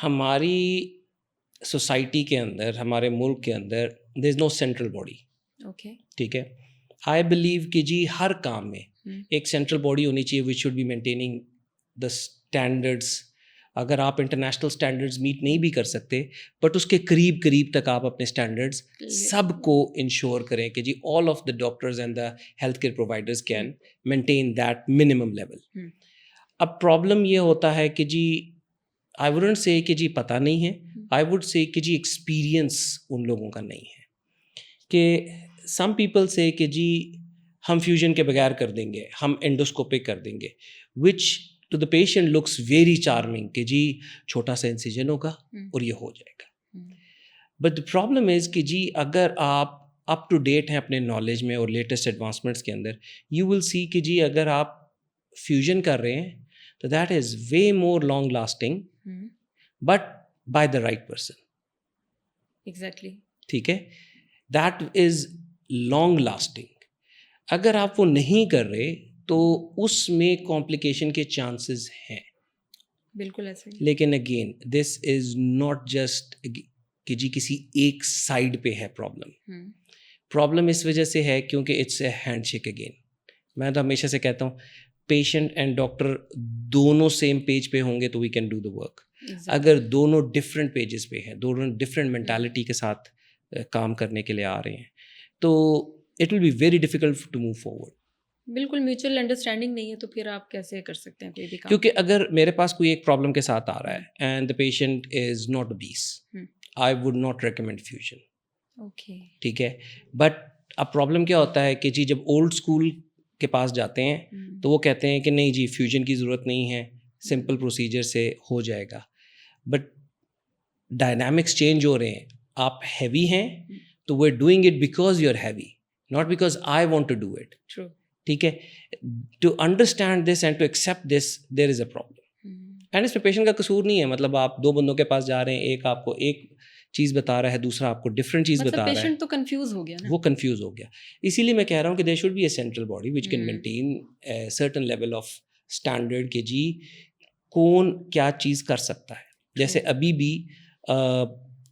ہماری سوسائٹی کے اندر, ہمارے ملک کے اندر دیر از نو سینٹرل باڈی. اوکے, ٹھیک ہے, آئی بلیو کہ جی ہر کام میں ایک سینٹرل باڈی ہونی چاہیے which should be maintaining the standards. اگر آپ انٹرنیشنل اسٹینڈرڈز میٹ نہیں بھی کر سکتے, بٹ اس کے قریب قریب تک آپ اپنے اسٹینڈرڈز سب کو انشور کریں کہ جی all of the doctors and the health care providers can maintain that minimum level. اب پرابلم یہ ہوتا ہے کہ جی آئی ووڈنٹ سے کہ جی پتہ نہیں ہے, آئی ووڈ سے کہ جی ایکسپیرئنس ان لوگوں کا نہیں ہے. کہ سم پیپل سے کہ جی ہم فیوژن کے بغیر کر دیں گے, ہم انڈوسکوپک کر دیں گے, which to the patient looks very charming کہ جی چھوٹا سا انسیجن ہوگا اور یہ ہو جائے گا. بٹ دا پرابلم از کہ جی اگر آپ اپ ٹو ڈیٹ ہیں اپنے نالج میں اور لیٹسٹ ایڈوانسمنٹس کے اندر, یو ول سی کہ جی اگر آپ فیوژن کر رہے ہیں تو that is way more long lasting, but by the right person. Exactly, ٹھیک ہے, دیٹ از لانگ لاسٹنگ. اگر آپ وہ نہیں کر رہے تو اس میں کمپلیکیشن کے چانسز ہیں. بالکل ایسے ہی. لیکن again this is not just کہ جی کسی ایک سائڈ پہ ہے پرابلم. پرابلم اس وجہ سے ہے کیونکہ it's a handshake. Again میں تو ہمیشہ سے کہتا ہوں پیشنٹ اینڈ ڈاکٹر دونوں سیم پیج پہ ہوں گے تو we can do the work. اگر دونوں ڈفرینٹ پیجز پہ ہیں, دونوں ڈفرینٹ مینٹالٹی کے ساتھ کام کرنے کے لیے آ رہے ہیں, تو it will be very difficult to move forward. بالکل میوچل انڈرسٹینڈنگ نہیں ہے تو پھر آپ کیسے کر سکتے ہیں کوئی بھی کام. کیونکہ اگر میرے پاس کوئی ایک پرابلم کے ساتھ آ رہا ہے and the patient is not obese, I would not recommend fusion. Okay, ٹھیک ہے, بٹ اب پرابلم کیا ہوتا ہے کہ جی جب اولڈ اسکول کے پاس جاتے ہیں تو وہ کہتے ہیں کہ نہیں جی فیوژن کی ضرورت نہیں ہے, سمپل پروسیجر سے ہو جائے گا. بٹ ڈائنامکس چینج ہو رہے ہیں. آپ ہیوی ہیں تو we are doing it because you are heavy, not because I want to do it. ٹھیک ہے, to understand this and to accept this there is a problem. And اس میں پیشنٹ کا قصور نہیں ہے. مطلب آپ دو بندوں کے پاس جا رہے ہیں, ایک آپ کو ایک چیز بتا رہا ہے, دوسرا آپ کو ڈفرینٹ چیز بتا رہا ہے, پیشنٹ تو کنفیوز ہو گیا نا, وہ کنفیوز ہو گیا. اسی لیے میں کہہ رہا ہوں کہ there should be a central body which can maintain certain level of standard کہ جی کون کیا چیز کر سکتا ہے. جیسے ابھی بھی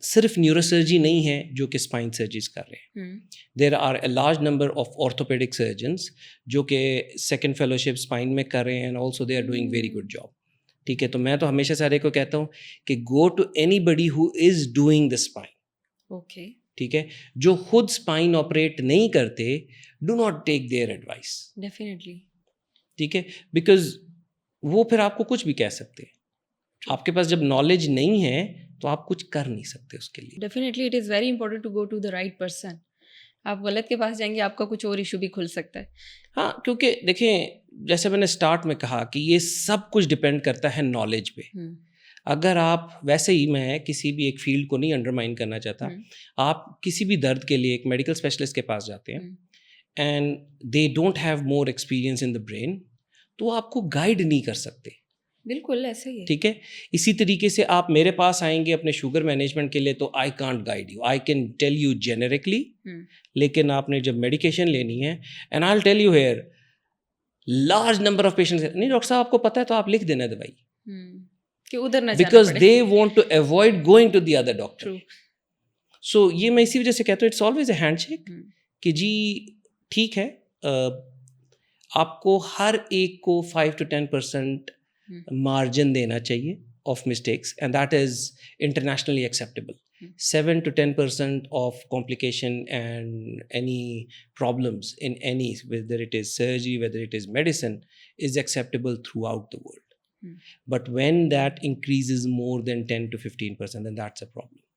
صرف نیورو سرجری نہیں ہے جو کہ اسپائن سرجریز کر رہے ہیں. There are a large number of orthopaedic surgeons جو کہ سیکنڈ فیلوشپ اسپائن میں کر رہے ہیں, and also they are doing very good job. ٹھیک ہے, تو میں تو ہمیشہ سارے کو کہتا ہوں کہ go to anybody who is doing the spine. Okay, ٹھیک ہے, جو خود اسپائن آپریٹ نہیں کرتے do not take their advice. Definitely. ٹھیک ہے, بیکاز وہ پھر آپ کو کچھ بھی کہہ سکتے ہیں. آپ کے پاس جب نالج نہیں ہے تو آپ کچھ کر نہیں سکتے اس کے لیے. Definitely it is very important to go to the right person. آپ غلط کے پاس جائیں گے, آپ کا کچھ اور ایشو بھی کھل سکتا ہے. ہاں, کیونکہ دیکھیں جیسے میں نے اسٹارٹ میں کہا کہ یہ سب کچھ ڈپینڈ کرتا ہے نالج پہ. اگر آپ ویسے ہی, میں کسی بھی ایک فیلڈ کو نہیں انڈرمائن کرنا چاہتا, آپ کسی بھی درد کے لیے ایک میڈیکل اسپیشلسٹ کے پاس جاتے ہیں and they don't have more experience in the brain, تو آپ کو گائیڈ نہیں کر سکتے. بالکل ایسے ہی ہے. ٹھیک ہے, اسی طریقے سے آپ میرے پاس آئیں گے اپنے شوگر مینجمنٹ کے لیے تو I can't guide you, I can tell you generically, لیکن آپ نے جب میڈیکیشن لینی ہے and I will tell you here large number of patients, نہیں ڈاکٹر صاحب آپ کو پتہ ہے تو آپ لکھ دینا دوائی, کہ ادھر نہ because they want to avoid going to the other doctor. So یہ میں اسی وجہ سے کہتا ہوں it's always a handshake کہ جی ٹھیک ہے, آپ کو ہر ایک کو 5 to 10% مارجن دینا چاہیے of mistakes, and that is internationally acceptable. 7 to 10% of complication and any problems in any, whether it is surgery, whether it is medicine, is acceptable throughout the world. But when that increases more than 10 to 15%, then that's a problem.